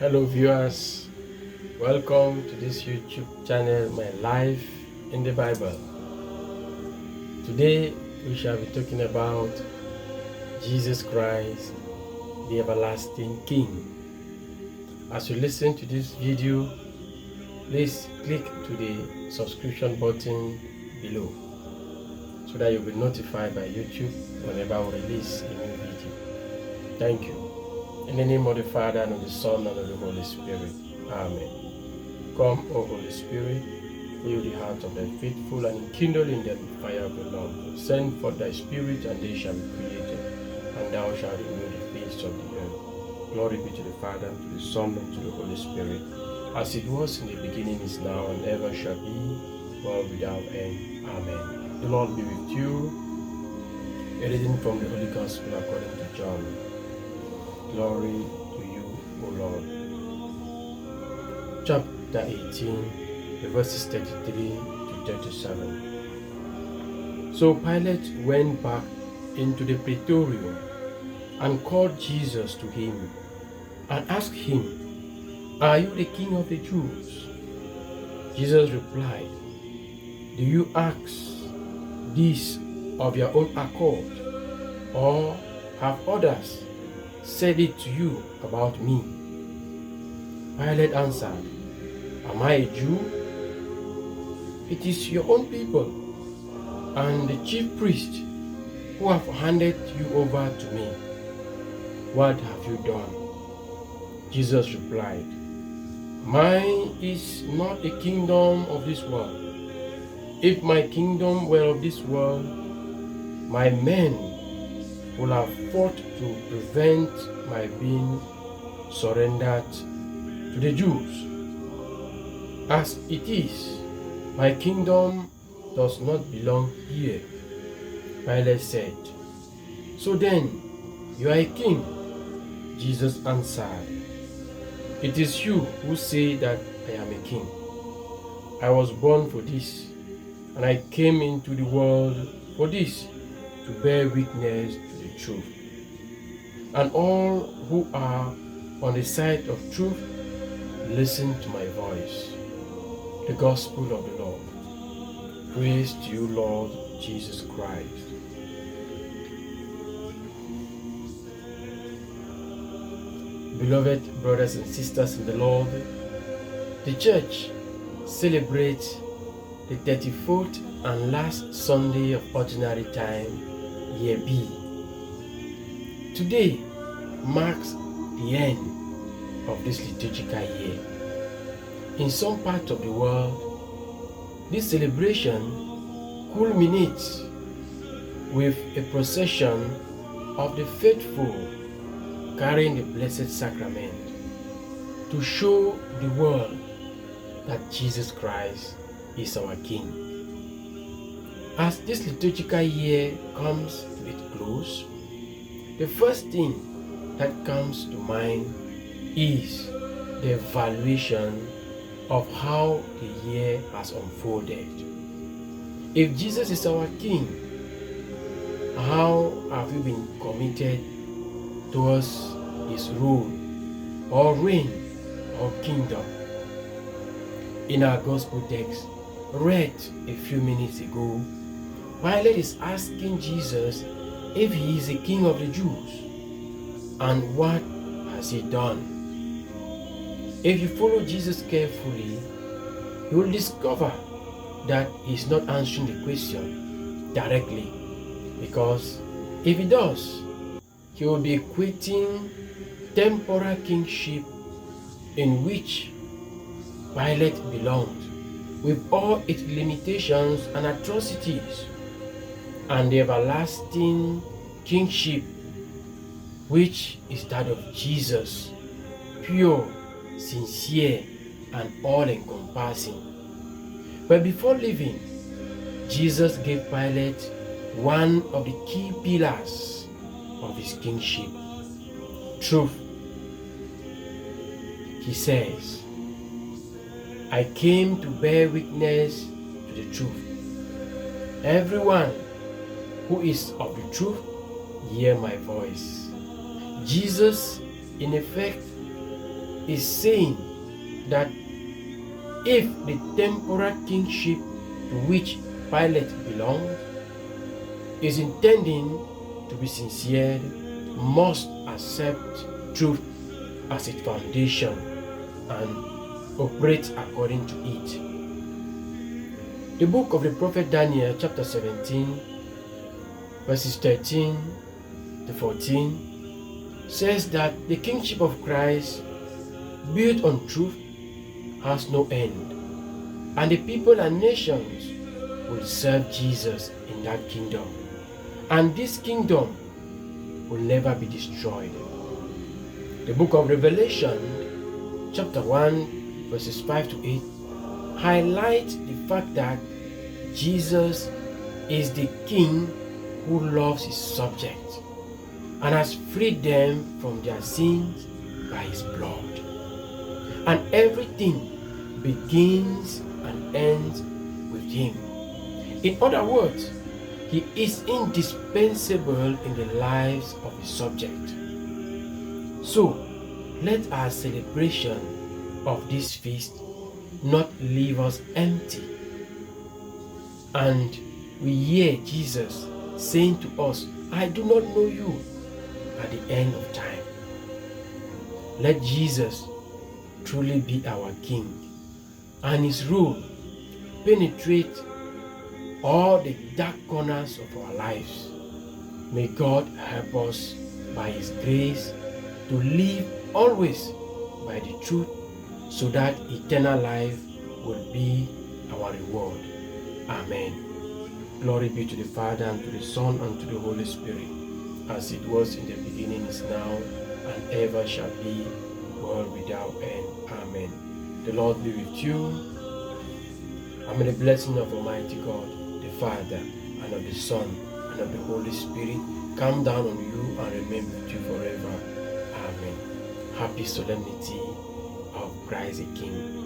Hello viewers, welcome to this YouTube channel, My Life in the Bible. Today we shall be talking about Jesus Christ, the everlasting King. As you listen to this video, please click to the subscription button below so that you'll be notified by YouTube whenever we release a new video. Thank you. In the name of the Father, and of the Son, and of the Holy Spirit. Amen. Come, O Holy Spirit, fill the hearts of the faithful, and enkindle in them the fire of the Lord. Send forth thy Spirit, and they shall be created, and thou shalt renew the face of the earth. Glory be to the Father, and to the Son, and to the Holy Spirit, as it was in the beginning, is now, and ever shall be, world without end. Amen. The Lord be with you. A reading from the Holy Gospel according to John. Glory to you, O Lord. Chapter 18, the verses 33 to 37. So Pilate went back into the praetorium and called Jesus to him and asked him, "Are you the king of the Jews?" Jesus replied, "Do you ask this of your own accord, or have others said it to you about me?" Pilate answered, "Am I a Jew? It is your own people and the chief priests who have handed you over to me. What have you done?" Jesus replied, "Mine is not a kingdom of this world. If my kingdom were of this world, my men would have fought to prevent my being surrendered to the Jews. As it is, my kingdom does not belong here." Pilate said, "So then, you are a king?" Jesus answered, "It is you who say that I am a king. I was born for this, and I came into the world for this, to bear witness to the truth. And all who are on the side of truth, listen to my voice." The Gospel of the Lord. Praise to you, Lord Jesus Christ. Beloved brothers and sisters in the Lord, the Church celebrates the 34th and last Sunday of Ordinary Time, Year B. Today marks the end of this liturgical year. In some parts of the world, this celebration culminates with a procession of the faithful carrying the Blessed Sacrament to show the world that Jesus Christ is our King. As this liturgical year comes to its close, the first thing that comes to mind is the evaluation of how the year has unfolded. If Jesus is our King, how have we been committed towards his rule or reign or kingdom? In our gospel text, read a few minutes ago, Pilate is asking Jesus if he is the king of the Jews, and what has he done? If you follow Jesus carefully, you will discover that he is not answering the question directly, because if he does, he will be equating temporal kingship in which Pilate belonged, with all its limitations and atrocities, and the everlasting kingship, which is that of Jesus, pure, sincere, and all-encompassing. But before leaving, Jesus gave Pilate one of the key pillars of his kingship: truth. He says, "I came to bear witness to the truth. Everyone who is of the truth, hear my voice." Jesus, in effect, is saying that if the temporal kingship to which Pilate belongs is intending to be sincere, must accept truth as its foundation and operate according to it. The book of the prophet Daniel, chapter 17, verses 13 to 14, says that the kingship of Christ, built on truth, has no end, and the people and nations will serve Jesus in that kingdom, and this kingdom will never be destroyed. The book of Revelation, chapter 1, verses 5 to 8, highlights the fact that Jesus is the king who loves his subjects and has freed them from their sins by his blood. And everything begins and ends with him. In other words, he is indispensable in the lives of his subject. So, let our celebration of this feast not leave us empty. And we hear Jesus saying to us, I do not know you, at the end of time. Let Jesus truly be our King, and his rule penetrate all the dark corners of our lives. May God help us by his grace to live always by the truth, so that eternal life will be our reward. Amen. Glory be to the Father, and to the Son, and to the Holy Spirit, as it was in the beginning, is now, and ever shall be, world without end. Amen. The Lord be with you, and may the blessing of Almighty God, the Father, and of the Son, and of the Holy Spirit come down on you and remain with you forever. Amen. Happy solemnity of Christ the King.